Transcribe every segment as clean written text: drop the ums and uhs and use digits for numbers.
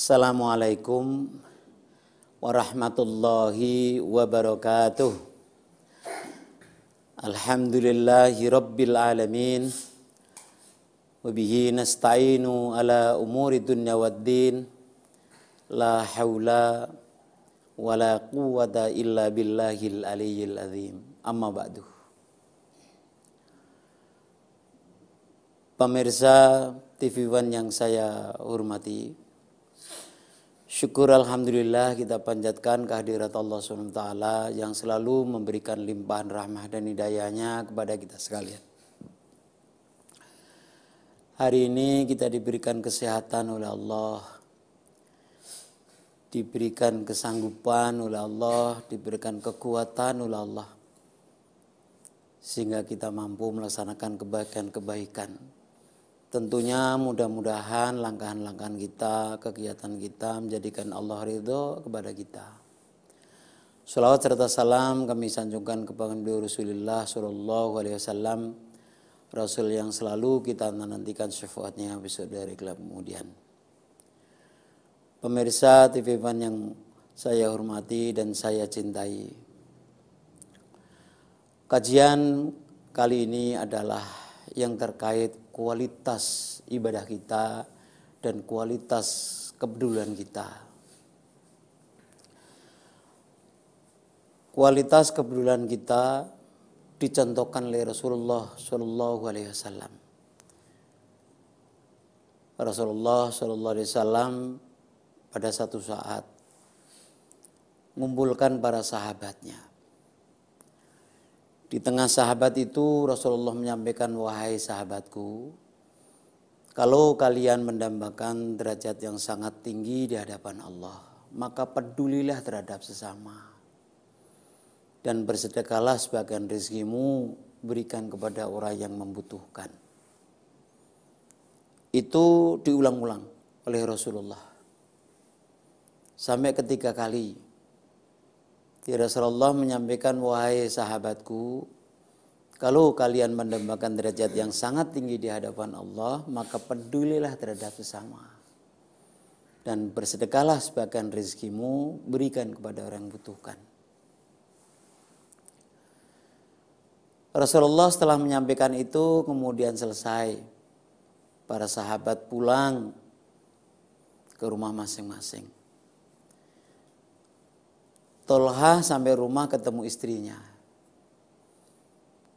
Assalamualaikum warahmatullahi wabarakatuh. Alhamdulillahi rabbil alamin. Wabihi nasta'inu ala umuri dunya waddin. La hawla wa la quwwata illa billahil aliyyil azim. Amma ba'du. Pemirsa TV One yang saya hormati, syukur alhamdulillah kita panjatkan kehadirat Allah SWT yang selalu memberikan limpahan rahmah dan hidayahnya kepada kita sekalian. Hari ini kita diberikan kesehatan oleh Allah, diberikan kesanggupan oleh Allah, diberikan kekuatan oleh Allah, sehingga kita mampu melaksanakan kebaikan-kebaikan. Tentunya mudah-mudahan langkah-langkah kita, kegiatan kita menjadikan Allah ridho kepada kita. Shalawat serta salam kami sanjungkan kepada beliau Rasulullah SAW, Rasul yang selalu kita nantikan syafaatnya besok dari kelak kemudian. Pemirsa TV One yang saya hormati dan saya cintai, kajian kali ini adalah yang terkait kualitas ibadah kita dan kualitas kepedulian kita. Kualitas kepedulian kita dicontohkan oleh Rasulullah SAW. Rasulullah SAW pada satu saat mengumpulkan para sahabatnya. Di tengah sahabat itu Rasulullah menyampaikan, wahai sahabatku, kalau kalian mendambakan derajat yang sangat tinggi di hadapan Allah, maka pedulilah terhadap sesama. Dan bersedekahlah sebagian rezekimu, berikan kepada orang yang membutuhkan. Itu diulang-ulang oleh Rasulullah. Sampai ketiga kali. Rasulullah menyampaikan, wahai sahabatku, kalau kalian mendambakan derajat yang sangat tinggi di hadapan Allah, maka pedulilah terhadap sesama. Dan bersedekahlah sebagian rezekimu, berikan kepada orang yang membutuhkan. Rasulullah setelah menyampaikan itu, kemudian selesai. Para sahabat pulang ke rumah masing-masing. Tolha sampai rumah ketemu istrinya.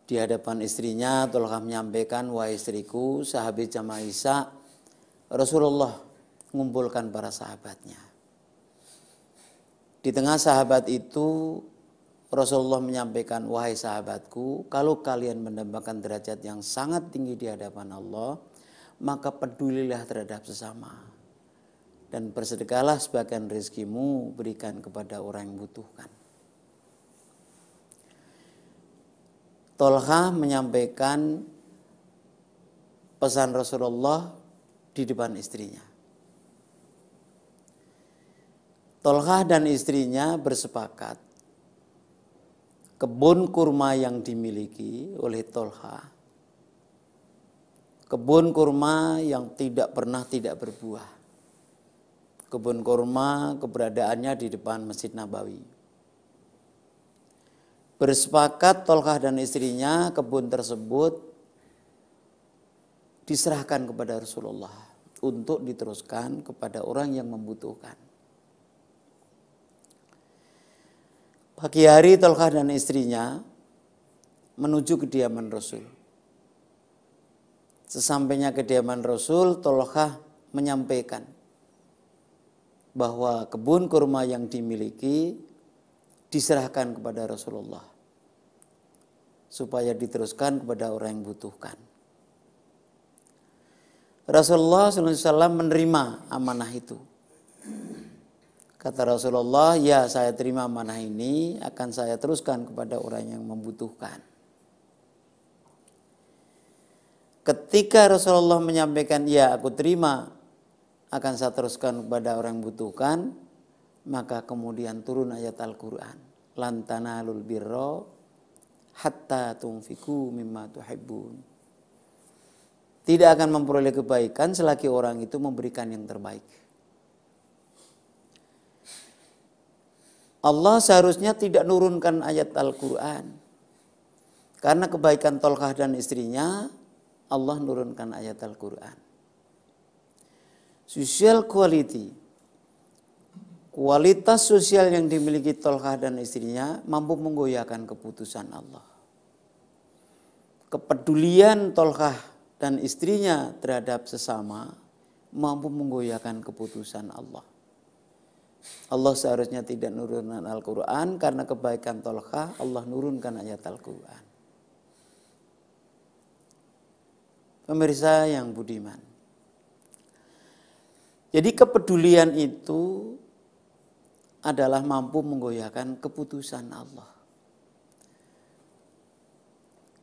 Di hadapan istrinya Tolha menyampaikan, wahai istriku, sahabat jamaah Isya, Rasulullah mengumpulkan para sahabatnya. Di tengah sahabat itu Rasulullah menyampaikan, wahai sahabatku, kalau kalian mendambakan derajat yang sangat tinggi di hadapan Allah, maka pedulilah terhadap sesama. Dan bersedekahlah sebagian rezekimu, berikan kepada orang yang membutuhkan. Tolha menyampaikan pesan Rasulullah di depan istrinya. Tolha dan istrinya bersepakat kebun kurma yang dimiliki oleh Tolha, kebun kurma yang tidak pernah tidak berbuah. Kebun kurma keberadaannya di depan Masjid Nabawi. Bersepakat Tolha dan istrinya kebun tersebut diserahkan kepada Rasulullah untuk diteruskan kepada orang yang membutuhkan. Pagi hari Tolha dan istrinya menuju kediaman Rasul. Sesampainya kediaman Rasul, Tolha menyampaikan bahwa kebun kurma yang dimiliki diserahkan kepada Rasulullah supaya diteruskan kepada orang yang membutuhkan. Rasulullah SAW menerima amanah itu. Kata Rasulullah, ya saya terima amanah ini, akan saya teruskan kepada orang yang membutuhkan. Ketika Rasulullah menyampaikan, ya aku terima, akan saya teruskan kepada orang yang membutuhkan, maka kemudian turun ayat Al-Quran. Lan tanalul birra hatta tunfiku mimma tuhibbun. Tidak akan memperoleh kebaikan selagi orang itu memberikan yang terbaik. Allah seharusnya tidak nurunkan ayat Al-Quran. Karena kebaikan Tolkah dan istrinya, Allah nurunkan ayat Al-Quran. Social quality, kualitas sosial yang dimiliki Tolkah dan istrinya mampu menggoyahkan keputusan Allah. Kepedulian Tolkah dan istrinya terhadap sesama mampu menggoyahkan keputusan Allah. Allah seharusnya tidak nurunkan Al-Quran, karena kebaikan Tolkah Allah nurunkan ayat Al-Quran. Pemirsa yang budiman, jadi kepedulian itu adalah mampu menggoyahkan keputusan Allah.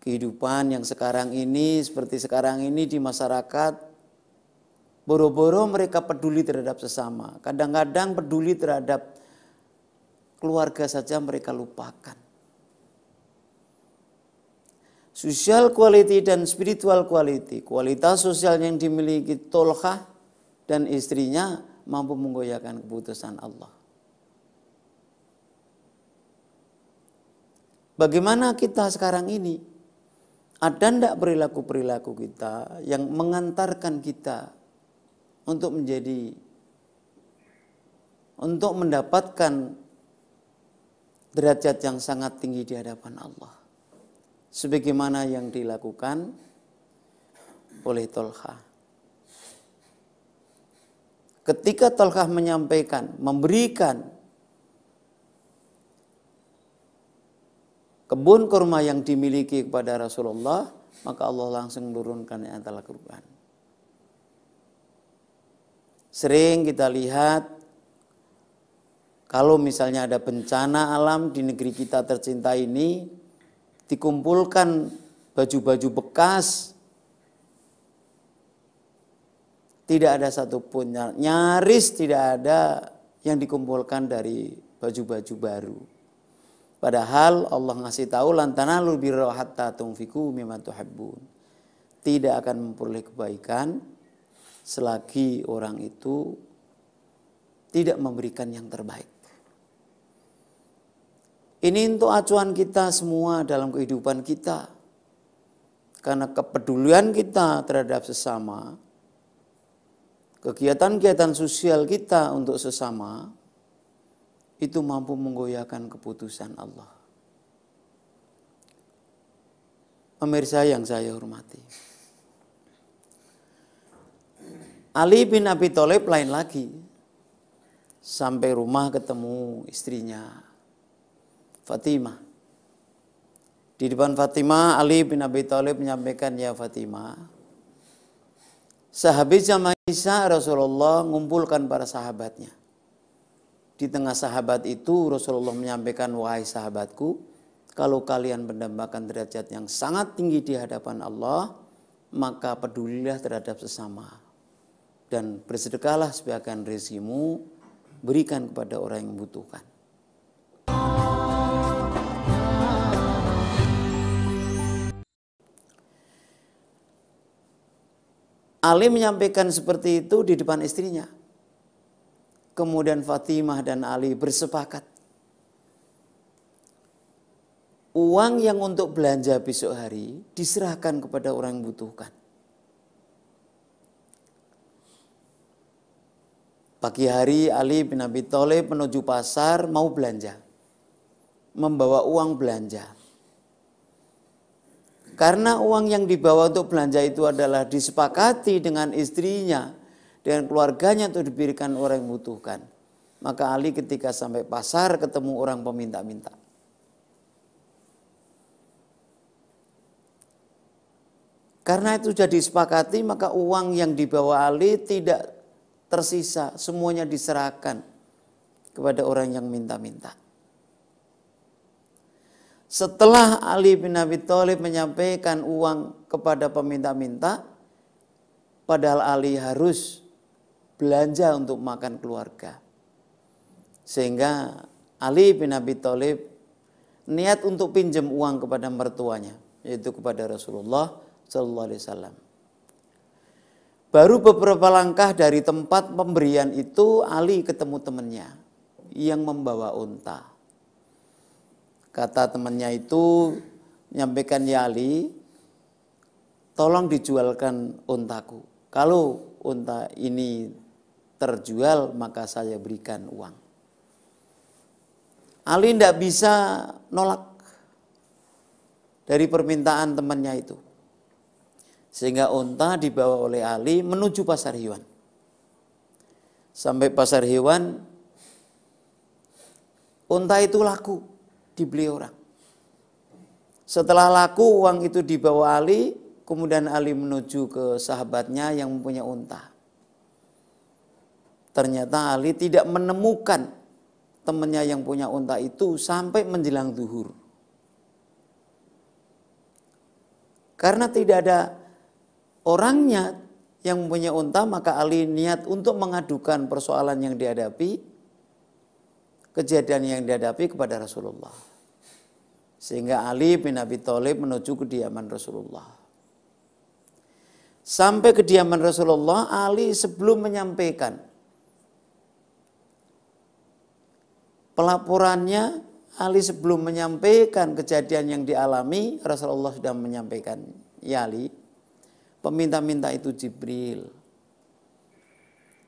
Kehidupan yang sekarang ini, seperti sekarang ini di masyarakat, boro-boro mereka peduli terhadap sesama. Kadang-kadang peduli terhadap keluarga saja mereka lupakan. Social quality dan spiritual quality, kualitas sosial yang dimiliki Tolkah dan istrinya mampu menggoyahkan keputusan Allah. Bagaimana kita sekarang ini? Ada ndak perilaku-perilaku kita yang mengantarkan kita untuk mendapatkan derajat yang sangat tinggi di hadapan Allah, sebagaimana yang dilakukan oleh Tolkah. Ketika Tolkah menyampaikan, memberikan kebun kurma yang dimiliki kepada Rasulullah, maka Allah langsung menurunkan ayat Al-Quran. Sering kita lihat kalau misalnya ada bencana alam di negeri kita tercinta ini, dikumpulkan baju-baju bekas, tidak ada satupun, nyaris tidak ada yang dikumpulkan dari baju-baju baru. Padahal Allah ngasih tahu, lan tanalul birra hatta tunfiqu mimma tuhibbun. Tidak akan memperoleh kebaikan selagi orang itu tidak memberikan yang terbaik. Ini untuk acuan kita semua dalam kehidupan kita. Karena kepedulian kita terhadap sesama, kegiatan-kegiatan sosial kita untuk sesama, itu mampu menggoyahkan keputusan Allah. Pemirsa yang saya hormati, Ali bin Abi Thalib lain lagi. Sampai rumah ketemu istrinya Fatimah. Di depan Fatimah, Ali bin Abi Thalib menyampaikan, "Ya Fatimah, sehabis jam Isya Rasulullah mengumpulkan para sahabatnya. Di tengah sahabat itu Rasulullah menyampaikan, wahai sahabatku, kalau kalian mendambakan derajat yang sangat tinggi di hadapan Allah, maka pedulilah terhadap sesama. Dan bersedekahlah sebagian rezekimu, berikan kepada orang yang membutuhkan." Ali menyampaikan seperti itu di depan istrinya. Kemudian Fatimah dan Ali bersepakat, uang yang untuk belanja besok hari diserahkan kepada orang yang membutuhkan. Pagi hari Ali bin Abi Thalib menuju pasar mau belanja, membawa uang belanja. Karena uang yang dibawa untuk belanja itu adalah disepakati dengan istrinya, dengan keluarganya untuk diberikan orang yang membutuhkan. Maka Ali ketika sampai pasar ketemu orang peminta-minta. Karena itu sudah disepakati, maka uang yang dibawa Ali tidak tersisa, semuanya diserahkan kepada orang yang minta-minta. Setelah Ali bin Abi Thalib menyampaikan uang kepada peminta-minta, padahal Ali harus belanja untuk makan keluarga. Sehingga Ali bin Abi Thalib niat untuk pinjam uang kepada mertuanya, yaitu kepada Rasulullah sallallahu alaihi wasallam. Baru beberapa langkah dari tempat pemberian itu, Ali ketemu temannya yang membawa unta. Kata temannya itu menyampaikan, ya Ali, tolong dijualkan untaku. Kalau unta ini terjual maka saya berikan uang. Ali tidak bisa nolak dari permintaan temannya itu. Sehingga unta dibawa oleh Ali menuju pasar hewan. Sampai pasar hewan, unta itu laku, dibeli orang. Setelah laku, uang itu dibawa Ali, kemudian Ali menuju ke sahabatnya yang mempunyai unta. Ternyata Ali tidak menemukan temannya yang punya unta itu sampai menjelang zuhur. Karena tidak ada orangnya yang mempunyai unta, maka Ali niat untuk mengadukan persoalan yang dihadapi, kejadian yang dihadapi kepada Rasulullah. Sehingga Ali bin Abi Thalib menuju kediaman Rasulullah. Sampai kediaman Rasulullah, Ali sebelum menyampaikan pelaporannya, Ali sebelum menyampaikan kejadian yang dialami, Rasulullah sudah menyampaikan, ya Ali, peminta-minta itu Jibril,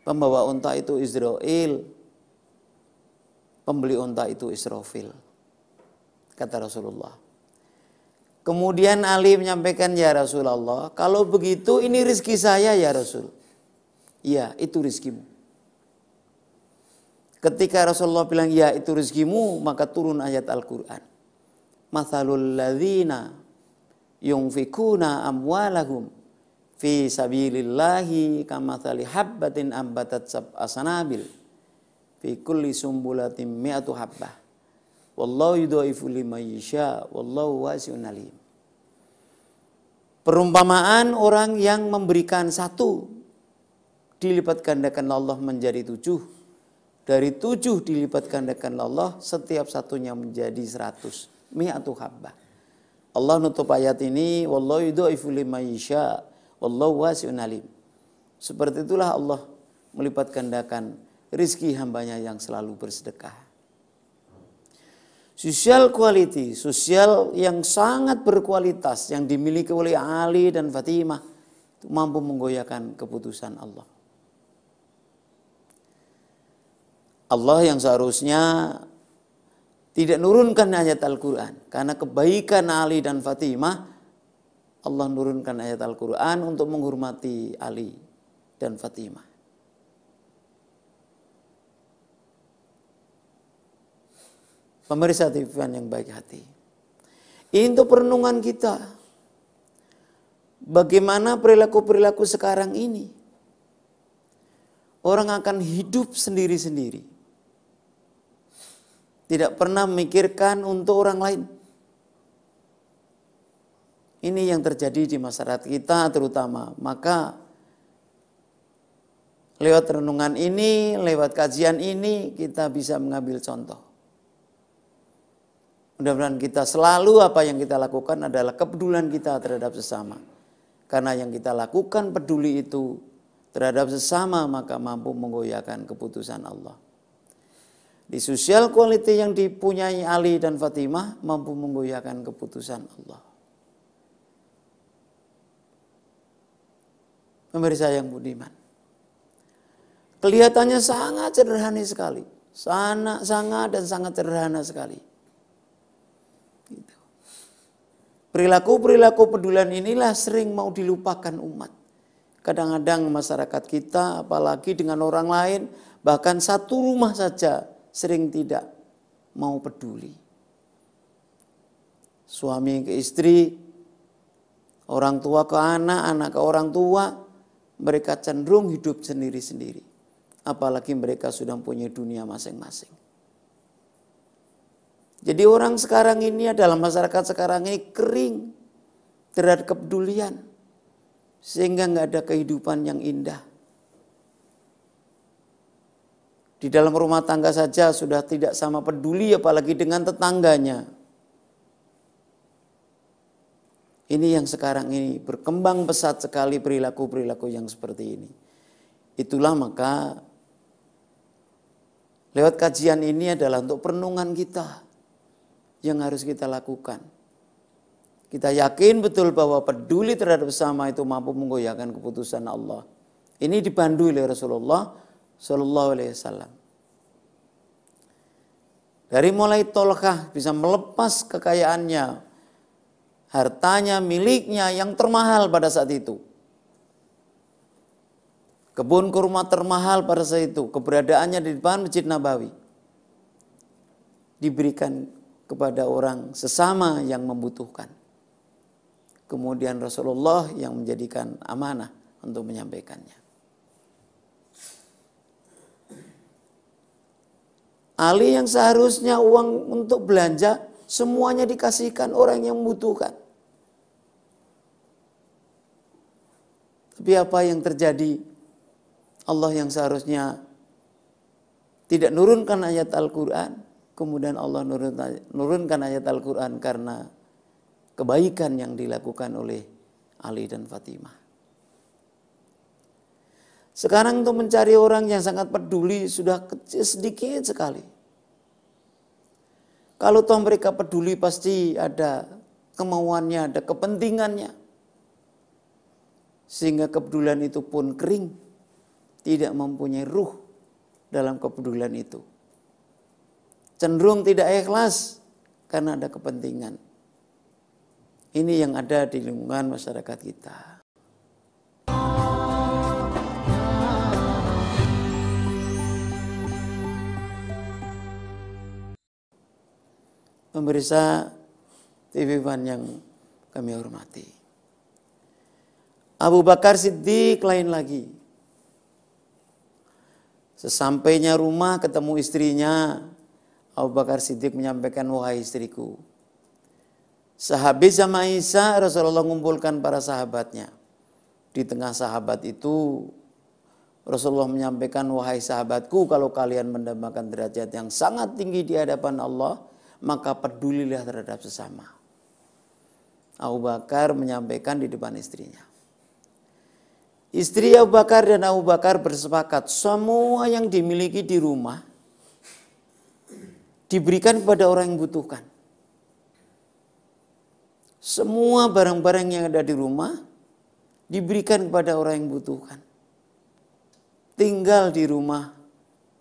pembawa unta itu Israil, pembeli unta itu Israfil, kata Rasulullah. Kemudian Ali menyampaikan, ya Rasulullah, kalau begitu ini rizki saya ya Rasul. Iya, itu rizkimu. Ketika Rasulullah bilang, ya itu rizkimu, maka turun ayat Al-Quran. Mathalul ladzina yunfikuna amwalahum fi sabilillahi kamathali habbatin ambatat sab'a sanabil fi kulli sumbulatin mi'atu habbah wallahu yudhaifu liman yasha wallahu wasi'un alim. Perumpamaan orang yang memberikan satu dilipat gandakan Allah menjadi 7, dari 7 dilipat gandakan Allah setiap satunya menjadi 100, mi'atu habbah. Allah nutup ayat ini, wallahu yudhaifu liman yasha wallahu wasi'un alim. Seperti itulah Allah melipat gandakan rizki hambanya yang selalu bersedekah. Social quality, sosial yang sangat berkualitas yang dimiliki oleh Ali dan Fatimah itu mampu menggoyahkan keputusan Allah. Allah yang seharusnya tidak nurunkan ayat Al-Quran, karena kebaikan Ali dan Fatimah, Allah nurunkan ayat Al-Quran untuk menghormati Ali dan Fatimah. Pemirsa TV yang baik hati, ini untuk perenungan kita. Bagaimana perilaku-perilaku sekarang ini? Orang akan hidup sendiri-sendiri, tidak pernah memikirkan untuk orang lain. Ini yang terjadi di masyarakat kita terutama. Maka lewat renungan ini, lewat kajian ini, kita bisa mengambil contoh. Mudah-mudahan kita selalu apa yang kita lakukan adalah kepedulian kita terhadap sesama. Karena yang kita lakukan peduli itu terhadap sesama, maka mampu menggoyahkan keputusan Allah. Di social quality yang dipunyai Ali dan Fatimah mampu menggoyahkan keputusan Allah. Pemirsa yang budiman, kelihatannya sangat sederhana sekali, sangat dan sangat sederhana sekali. Perilaku-perilaku pedulian inilah sering mau dilupakan umat. Kadang-kadang masyarakat kita, apalagi dengan orang lain, bahkan satu rumah saja sering tidak mau peduli. Suami ke istri, orang tua ke anak, anak ke orang tua, mereka cenderung hidup sendiri-sendiri. Apalagi mereka sudah punya dunia masing-masing. Jadi orang sekarang ini adalah masyarakat sekarang ini kering terhadap kepedulian. Sehingga nggak ada kehidupan yang indah. Di dalam rumah tangga saja sudah tidak sama peduli apalagi dengan tetangganya. Ini yang sekarang ini berkembang pesat sekali perilaku-perilaku yang seperti ini. Itulah maka lewat kajian ini adalah untuk perenungan kita. yang harus kita lakukan. Kita yakin betul bahwa peduli terhadap sesama itu mampu menggoyahkan keputusan Allah. Ini dipandu oleh Rasulullah Shallallahu Alaihi Wasallam. Dari mulai Tolkah bisa melepas kekayaannya, hartanya, miliknya yang termahal pada saat itu. Kebun kurma termahal pada saat itu, keberadaannya di depan Masjid Nabawi. Diberikan kepada orang sesama yang membutuhkan. Kemudian Rasulullah yang menjadikan amanah untuk menyampaikannya. Ali yang seharusnya uang untuk belanja semuanya dikasihkan orang yang membutuhkan. Tapi apa yang terjadi? Allah yang seharusnya tidak nurunkan ayat Al-Quran, kemudian Allah nurunkan ayat Al-Quran karena kebaikan yang dilakukan oleh Ali dan Fatimah. Sekarang untuk mencari orang yang sangat peduli sudah kecil sedikit sekali. Kalau toh mereka peduli pasti ada kemauannya, ada kepentingannya. Sehingga kepedulian itu pun kering. Tidak mempunyai ruh dalam kepedulian itu. Cenderung tidak ikhlas karena ada kepentingan. Ini yang ada di lingkungan masyarakat kita. Pemirsa TV One yang kami hormati. Abu Bakar Siddiq lain lagi. Sesampainya rumah ketemu istrinya, Abu Bakar Siddiq menyampaikan, wahai istriku. Sehabis sama Isa, Rasulullah mengumpulkan para sahabatnya. Di tengah sahabat itu, Rasulullah menyampaikan, wahai sahabatku, kalau kalian mendapatkan derajat yang sangat tinggi di hadapan Allah, maka pedulilah terhadap sesama. Abu Bakar menyampaikan di depan istrinya. Istri Abu Bakar dan Abu Bakar bersepakat semua yang dimiliki di rumah diberikan kepada orang yang butuhkan. Semua barang-barang yang ada di rumah diberikan kepada orang yang butuhkan. Tinggal di rumah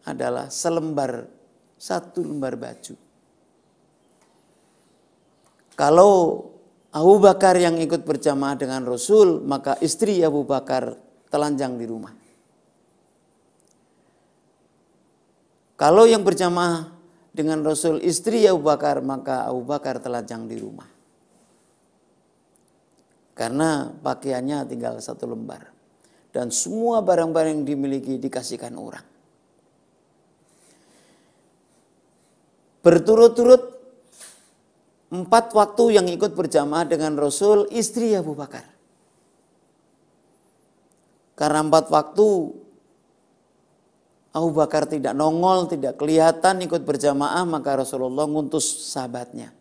adalah satu lembar baju. Kalau Abu Bakar yang ikut berjamaah dengan Rasul, maka istri Abu Bakar telanjang di rumah. Kalau yang berjamaah dengan Rasul istri Abu Bakar, maka Abu Bakar telanjang di rumah. Karena pakaiannya tinggal satu lembar. Dan semua barang-barang yang dimiliki dikasihkan orang. Berturut-turut 4 waktu yang ikut berjamaah dengan Rasul istri Abu Bakar. Karena 4 waktu Abu Bakar tidak nongol, tidak kelihatan ikut berjamaah, maka Rasulullah ngutus sahabatnya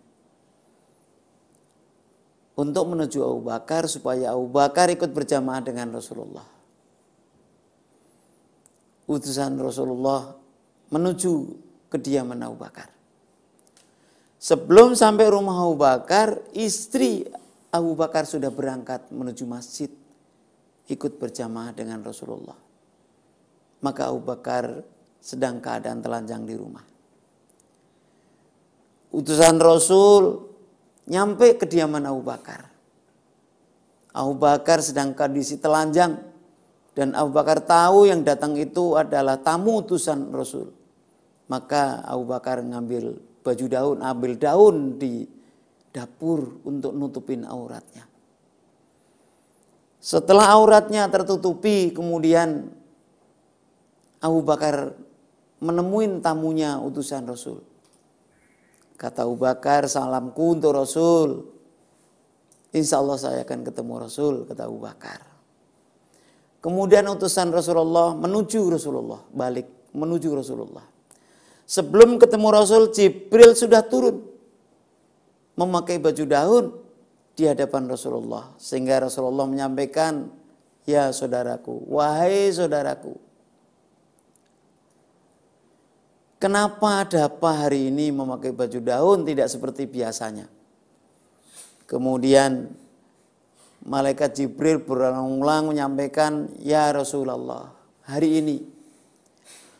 untuk menuju Abu Bakar supaya Abu Bakar ikut berjamaah dengan Rasulullah. Utusan Rasulullah menuju kediaman Abu Bakar. Sebelum sampai rumah Abu Bakar, istri Abu Bakar sudah berangkat menuju masjid, ikut berjamaah dengan Rasulullah. Maka Abu Bakar sedang keadaan telanjang di rumah. Utusan Rasul nyampe kediaman Abu Bakar. Abu Bakar sedang kondisi telanjang dan Abu Bakar tahu yang datang itu adalah tamu utusan Rasul. Maka Abu Bakar ambil daun di dapur untuk nutupin auratnya. Setelah auratnya tertutupi, kemudian Abu Bakar menemui tamunya utusan Rasul. Kata Abu Bakar, salamku untuk Rasul. Insya Allah saya akan ketemu Rasul, kata Abu Bakar. Kemudian utusan Rasulullah menuju Rasulullah, balik menuju Rasulullah. Sebelum ketemu Rasul, Jibril sudah turun memakai baju daun di hadapan Rasulullah. Sehingga Rasulullah menyampaikan, ya saudaraku, wahai saudaraku. Kenapa ada apa hari ini memakai baju daun tidak seperti biasanya? Kemudian malaikat Jibril berulang-ulang menyampaikan, ya Rasulullah, hari ini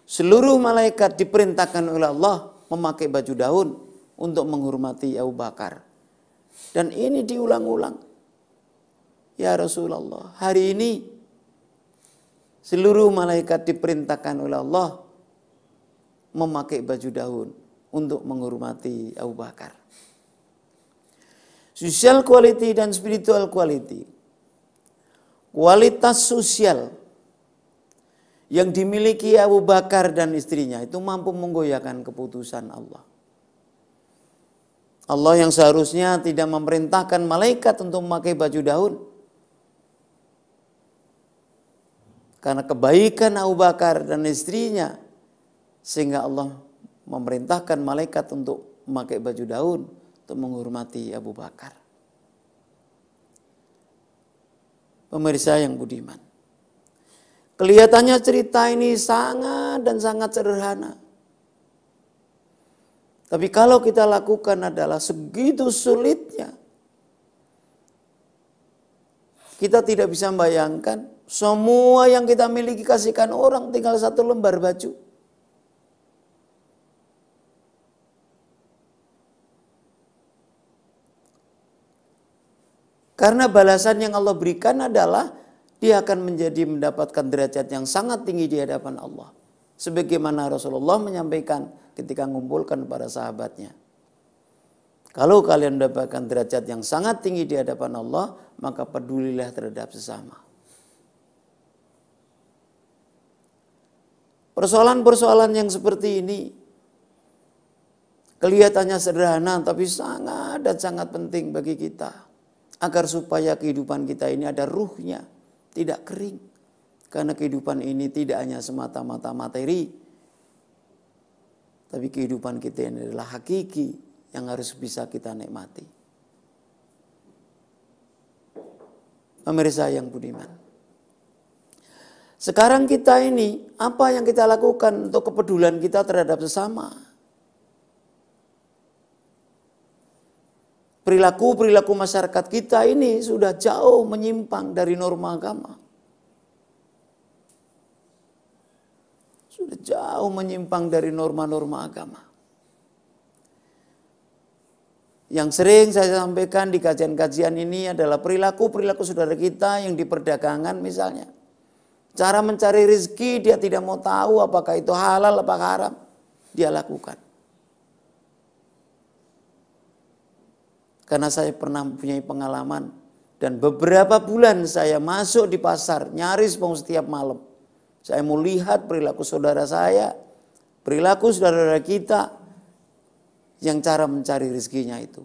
seluruh malaikat diperintahkan oleh Allah memakai baju daun untuk menghormati Abu Bakar. Dan ini diulang-ulang. Ya Rasulullah, hari ini seluruh malaikat diperintahkan oleh Allah memakai baju daun untuk menghormati Abu Bakar. Social quality dan spiritual quality. Kualitas sosial yang dimiliki Abu Bakar dan istrinya itu mampu menggoyahkan keputusan Allah. Allah yang seharusnya tidak memerintahkan malaikat untuk memakai baju daun. Karena kebaikan Abu Bakar dan istrinya, sehingga Allah memerintahkan malaikat untuk memakai baju daun untuk menghormati Abu Bakar. Pemirsa yang budiman, kelihatannya cerita ini sangat dan sangat sederhana. Tapi kalau kita lakukan adalah segitu sulitnya. Kita tidak bisa membayangkan semua yang kita miliki kasihkan orang tinggal satu lembar baju. Karena balasan yang Allah berikan adalah dia akan mendapatkan derajat yang sangat tinggi di hadapan Allah. Sebagaimana Rasulullah menyampaikan ketika mengumpulkan para sahabatnya. Kalau kalian mendapatkan derajat yang sangat tinggi di hadapan Allah, maka pedulilah terhadap sesama. Persoalan-persoalan yang seperti ini kelihatannya sederhana tapi sangat dan sangat penting bagi kita. Agar supaya kehidupan kita ini ada ruhnya, tidak kering. Karena kehidupan ini tidak hanya semata-mata materi, tapi kehidupan kita ini adalah hakiki yang harus bisa kita nikmati. Pemirsa yang budiman, sekarang kita ini, apa yang kita lakukan untuk kepedulian kita terhadap sesama? Perilaku-perilaku masyarakat kita ini sudah jauh menyimpang dari norma agama. Sudah jauh menyimpang dari norma-norma agama. Yang sering saya sampaikan di kajian-kajian ini adalah perilaku-perilaku saudara kita yang di perdagangan misalnya. Cara mencari rezeki dia tidak mau tahu apakah itu halal apakah haram. Dia lakukan. Karena saya pernah mempunyai pengalaman dan beberapa bulan saya masuk di pasar nyaris mau setiap malam. Saya mau lihat perilaku saudara saya, perilaku saudara kita yang cara mencari rezekinya itu.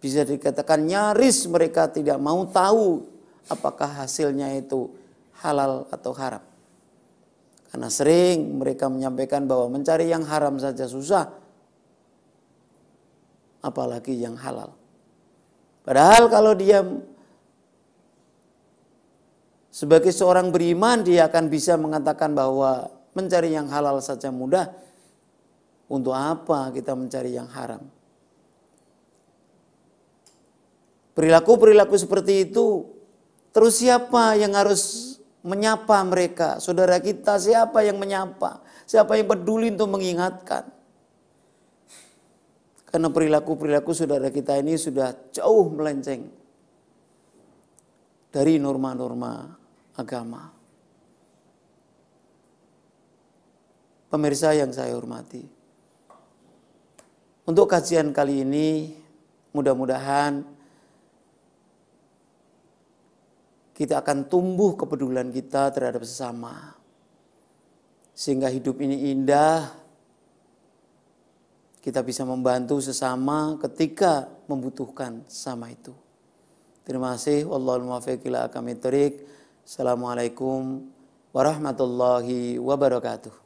Bisa dikatakan nyaris mereka tidak mau tahu apakah hasilnya itu halal atau haram. Karena sering mereka menyampaikan bahwa mencari yang haram saja susah, apalagi yang halal. Padahal kalau dia sebagai seorang beriman, dia akan bisa mengatakan bahwa mencari yang halal saja mudah. Untuk apa kita mencari yang haram? Perilaku-perilaku seperti itu, terus siapa yang harus menyapa mereka? Saudara kita siapa yang menyapa? Siapa yang peduli untuk mengingatkan? Karena perilaku-perilaku saudara kita ini sudah jauh melenceng dari norma-norma agama. Pemirsa yang saya hormati, untuk kajian kali ini mudah-mudahan kita akan tumbuh kepedulian kita terhadap sesama. Sehingga hidup ini indah, kita bisa membantu sesama ketika membutuhkan sesama itu. Terima kasih. Wallahul muwaffiq ila aqwamit thoriq. Assalamualaikum warahmatullahi wabarakatuh.